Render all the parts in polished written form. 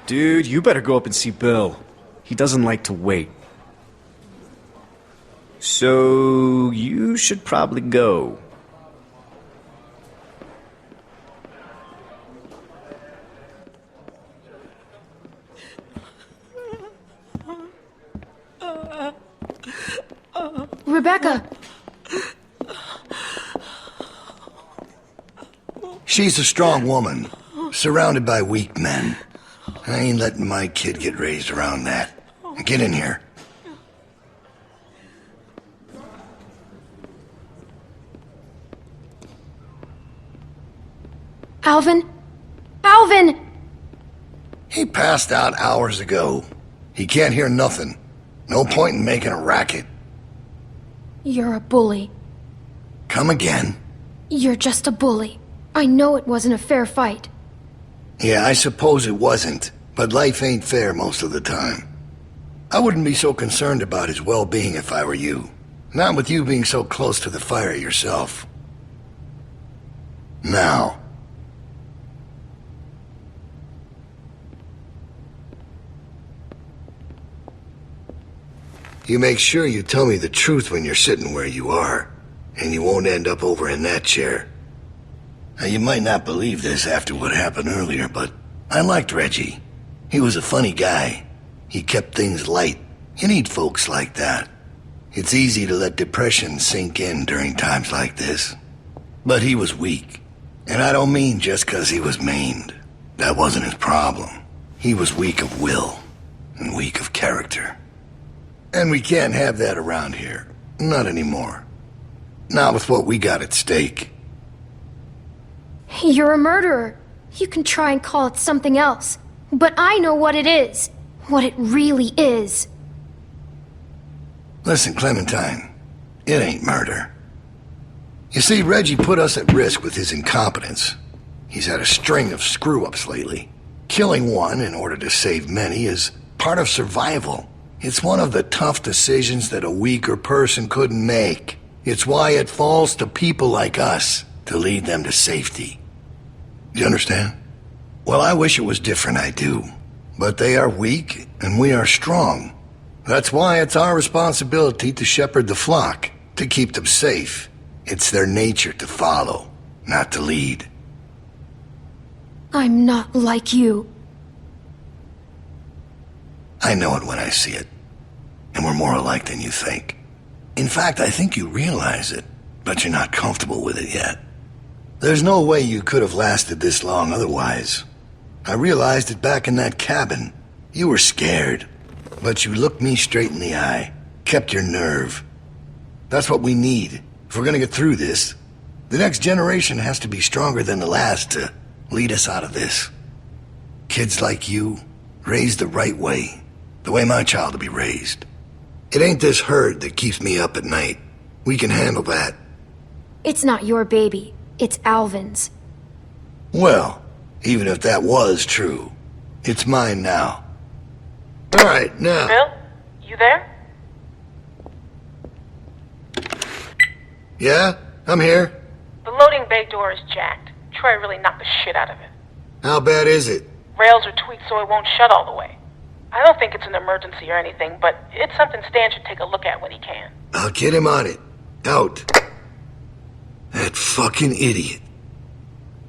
Dude, you better go up and see Bill. He doesn't like to wait. So, you should probably go. Rebecca! She's a strong woman, surrounded by weak men. I ain't letting my kid get raised around that. Get in here. Alvin? Alvin! He passed out hours ago. He can't hear nothing. No point in making a racket. You're a bully. Come again? You're just a bully. I know it wasn't a fair fight. Yeah, I suppose it wasn't, but life ain't fair most of the time. I wouldn't be so concerned about his well-being if I were you. Not with you being so close to the fire yourself. Now. You make sure you tell me the truth when you're sitting where you are, and you won't end up over in that chair. Now, you might not believe this after what happened earlier, but I liked Reggie. He was a funny guy. He kept things light. You need folks like that. It's easy to let depression sink in during times like this. But he was weak. And I don't mean just 'cause he was maimed. That wasn't his problem. He was weak of will, and weak of character. And we can't have that around here. Not anymore. Not with what we got at stake. You're a murderer. You can try and call it something else. But I know what it is. What it really is. Listen, Clementine. It ain't murder. You see, Reggie put us at risk with his incompetence. He's had a string of screw-ups lately. Killing one in order to save many is part of survival. It's one of the tough decisions that a weaker person couldn't make. It's why it falls to people like us to lead them to safety. You understand? Well, I wish it was different, I do. But they are weak, and we are strong. That's why it's our responsibility to shepherd the flock, to keep them safe. It's their nature to follow, not to lead. I'm not like you. I know it when I see it. And we're more alike than you think. In fact, I think you realize it, but you're not comfortable with it yet. There's no way you could have lasted this long otherwise. I realized it back in that cabin. You were scared, but you looked me straight in the eye, kept your nerve. That's what we need if we're gonna get through this. The next generation has to be stronger than the last to lead us out of this. Kids like you, raised the right way, the way my child will be raised. It ain't this herd that keeps me up at night. We can handle that. It's not your baby. It's Alvin's. Well, even if that was true, it's mine now. All right, now... Bill? You there? Yeah? I'm here. The loading bay door is jacked. Troy really knocked the shit out of it. How bad is it? Rails are tweaked so it won't shut all the way. I don't think it's an emergency or anything, but it's something Stan should take a look at when he can. I'll get him on it. Out. That fucking idiot.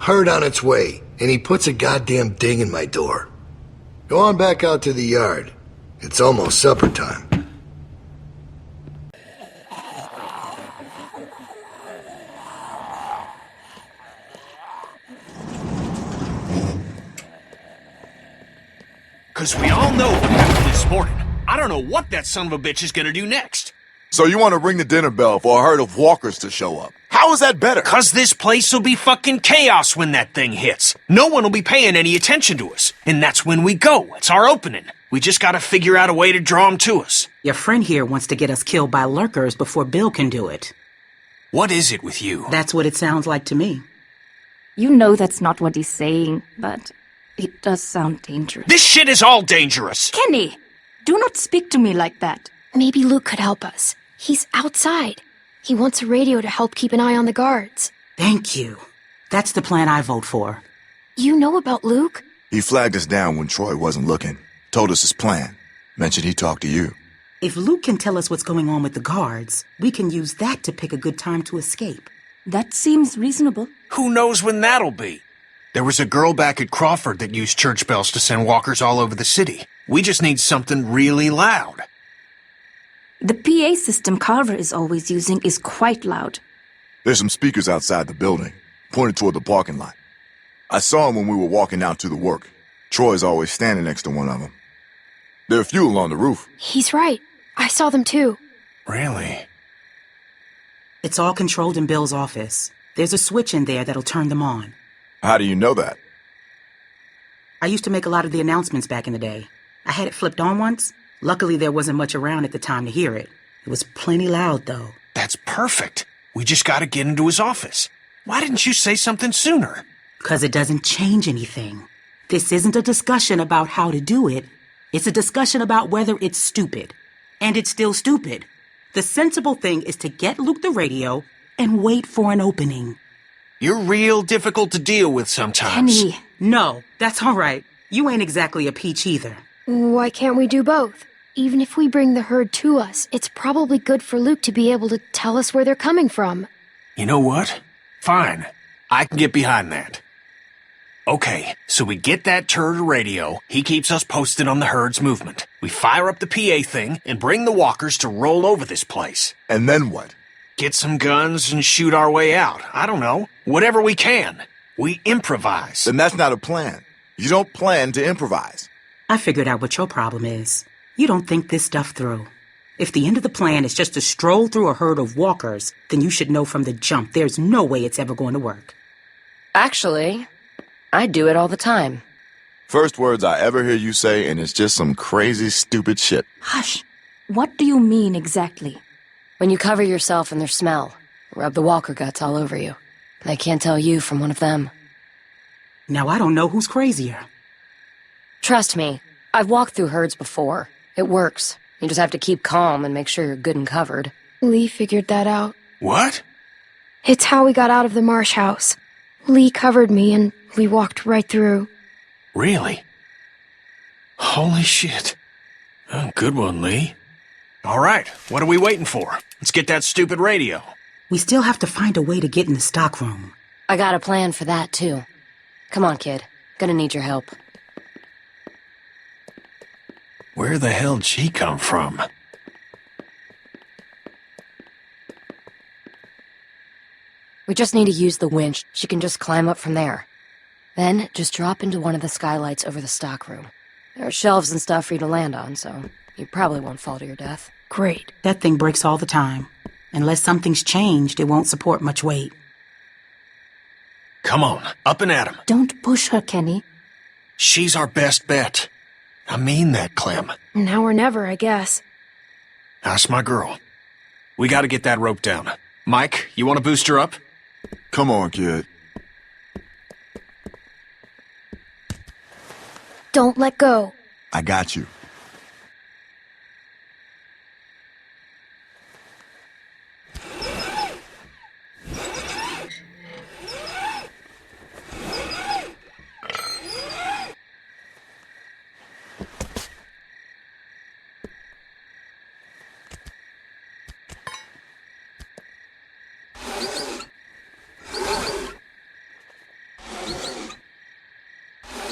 Herd on its way, and he puts a goddamn ding in my door. Go on back out to the yard. It's almost supper time. Because we all know what happened this morning. I don't know what that son of a bitch is gonna do next. So you want to ring the dinner bell for a herd of walkers to show up? How is that better? Because this place will be fucking chaos when that thing hits. No one will be paying any attention to us. And that's when we go. It's our opening. We just gotta figure out a way to draw them to us. Your friend here wants to get us killed by lurkers before Bill can do it. What is it with you? That's what it sounds like to me. You know that's not what he's saying, but it does sound dangerous. This shit is all dangerous. Kenny! Do not speak to me like that. Maybe Luke could help us. He's outside. He wants a radio to help keep an eye on the guards. Thank you. That's the plan I vote for. You know about Luke? He flagged us down when Troy wasn't looking. Told us his plan. Mentioned he talked to you. If Luke can tell us what's going on with the guards, we can use that to pick a good time to escape. That seems reasonable. Who knows when that'll be? There was a girl back at Crawford that used church bells to send walkers all over the city. We just need something really loud. The PA system Carver is always using is quite loud. There's some speakers outside the building, pointed toward the parking lot. I saw them when we were walking out to the work. Troy's always standing next to one of them. There are a few along the roof. He's right. I saw them too. Really? It's all controlled in Bill's office. There's a switch in there that'll turn them on. How do you know that? I used to make a lot of the announcements back in the day. I had it flipped on once. Luckily, there wasn't much around at the time to hear it. It was plenty loud, though. That's perfect. We just gotta get into his office. Why didn't you say something sooner? 'Cause it doesn't change anything. This isn't a discussion about how to do it. It's a discussion about whether it's stupid. And it's still stupid. The sensible thing is to get Luke the radio and wait for an opening. You're real difficult to deal with sometimes. Kenny, No, that's all right. You ain't exactly a peach either. Why can't we do both? Even if we bring the herd to us, it's probably good for Luke to be able to tell us where they're coming from. You know what? Fine. I can get behind that. Okay, so we get that turd radio. He keeps us posted on the herd's movement. We fire up the PA thing and bring the walkers to roll over this place. And then what? Get some guns and shoot our way out. I don't know. Whatever we can. We improvise. Then that's not a plan. You don't plan to improvise. I figured out what your problem is. You don't think this stuff through. If the end of the plan is just to stroll through a herd of walkers, then you should know from the jump there's no way it's ever going to work. Actually, I do it all the time. First words I ever hear you say, and it's just some crazy, stupid shit. hush. What do you mean exactly? When you cover yourself in their smell, rub the walker guts all over you. They can't tell you from one of them. Now I don't know who's crazier. Trust me, I've walked through herds before. It works. You just have to keep calm and make sure you're good and covered. Lee figured that out. What? It's how we got out of the marsh house. Lee covered me and we walked right through. Really? Holy shit. Oh, good one, Lee. All right, what are we waiting for? Let's get that stupid radio. We still have to find a way to get in the stockroom. I got a plan for that, too. Come on, kid. Gonna need your help. Where the hell'd she come from? We just need to use the winch. She can just climb up from there. Then, just drop into one of the skylights over the stockroom. There are shelves and stuff for you to land on, so you probably won't fall to your death. Great. That thing breaks all the time. Unless something's changed, it won't support much weight. Come on, up and at 'em. Don't push her, Kenny. She's our best bet. I mean that, Clem. Now or never, I guess. That's my girl. We gotta get that rope down. Mike, you wanna boost her up? Come on, kid. Don't let go. I got you.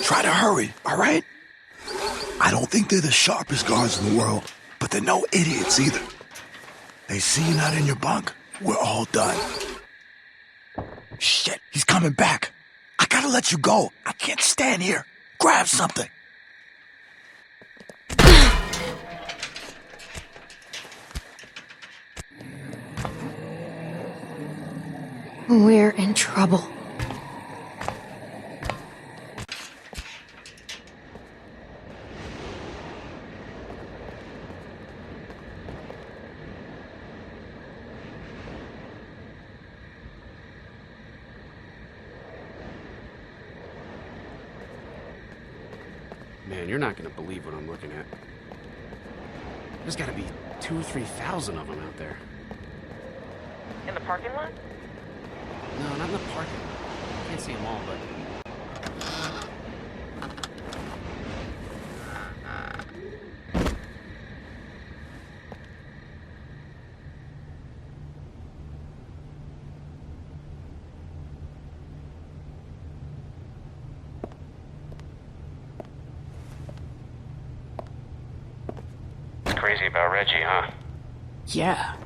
Try to hurry, all right? I don't think they're the sharpest guards in the world, but they're no idiots either. They see you not in your bunk, we're all done. Shit, he's coming back. I gotta let you go. I can't stand here. Grab something. We're in trouble. Man, you're not gonna believe what I'm looking at. There's gotta be 2,000 or 3,000 of them out there. In the parking lot? No, not in the parking lot. Can't see them all, but... crazy about Reggie, huh? Yeah.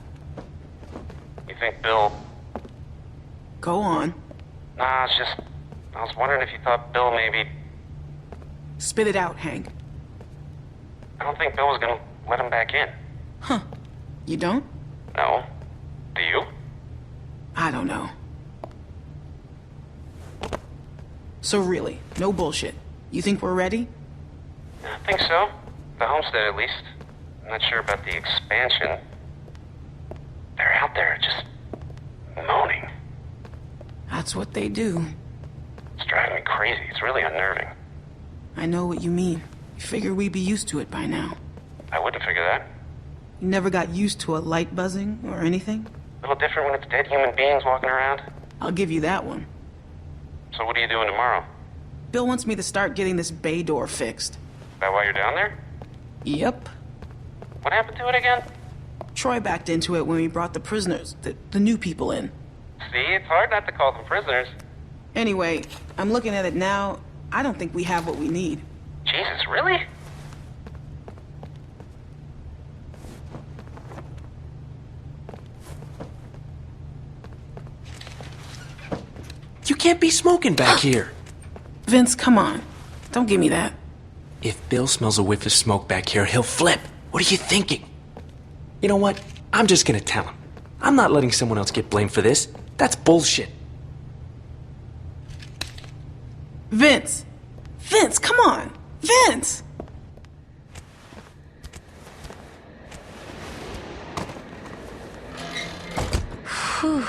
You think Bill... Go on. Nah, it's just... I was wondering if you thought Bill maybe... Spit it out, Hank. I don't think Bill was gonna let him back in. Huh. You don't? No. Do you? I don't know. So really, no bullshit. You think we're ready? I think so. The homestead, at least. I'm not sure about the expansion. They're out there just... moaning. That's what they do. It's driving me crazy. It's really unnerving. I know what you mean. You figure we'd be used to it by now. I wouldn't figure that. You never got used to a light buzzing or anything? A little different when it's dead human beings walking around. I'll give you that one. So what are you doing tomorrow? Bill wants me to start getting this bay door fixed. Is that why you're down there? Yep. What happened to it again? Troy backed into it when we brought the prisoners, the new people in. See, it's hard not to call them prisoners. Anyway, I'm looking at it now. I don't think we have what we need. Jesus, really? You can't be smoking back here. Vince, come on. Don't give me that. If Bill smells a whiff of smoke back here, he'll flip. What are you thinking? You know what? I'm just gonna tell him. I'm not letting someone else get blamed for this. That's bullshit. Vince! Vince, come on! Vince! Whew.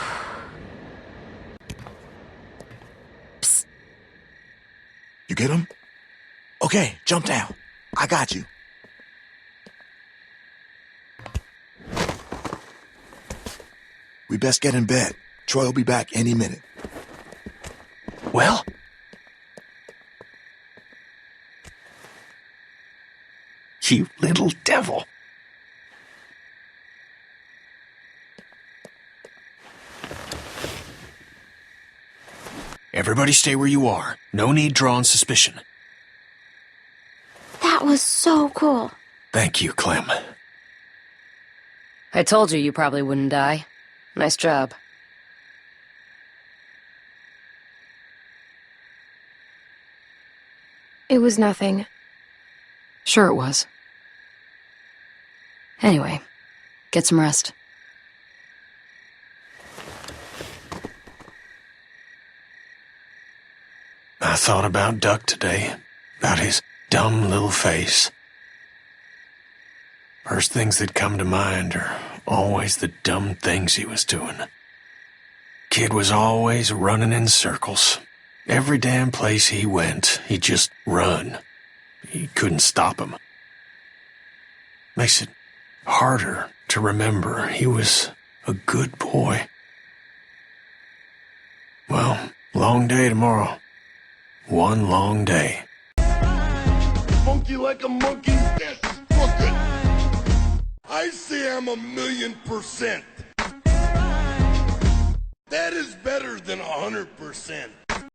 Psst. You get him? Okay, jump down. I got you. We best get in bed. Troy will be back any minute. Well? You little devil. Everybody stay where you are. No need drawing suspicion. That was so cool. Thank you, Clem. I told you probably wouldn't die. Nice job. It was nothing. Sure it was. Anyway, get some rest. I thought about Duck today, about his dumb little face. First things that come to mind are always the dumb things he was doing. Kid was always running in circles. Every damn place he went, he'd just run. You couldn't stop him. Makes it harder to remember he was a good boy. Well, long day tomorrow. One long day. Funky like a monkey, that's fucking. I say I'm 1,000,000%. That is better than 100%.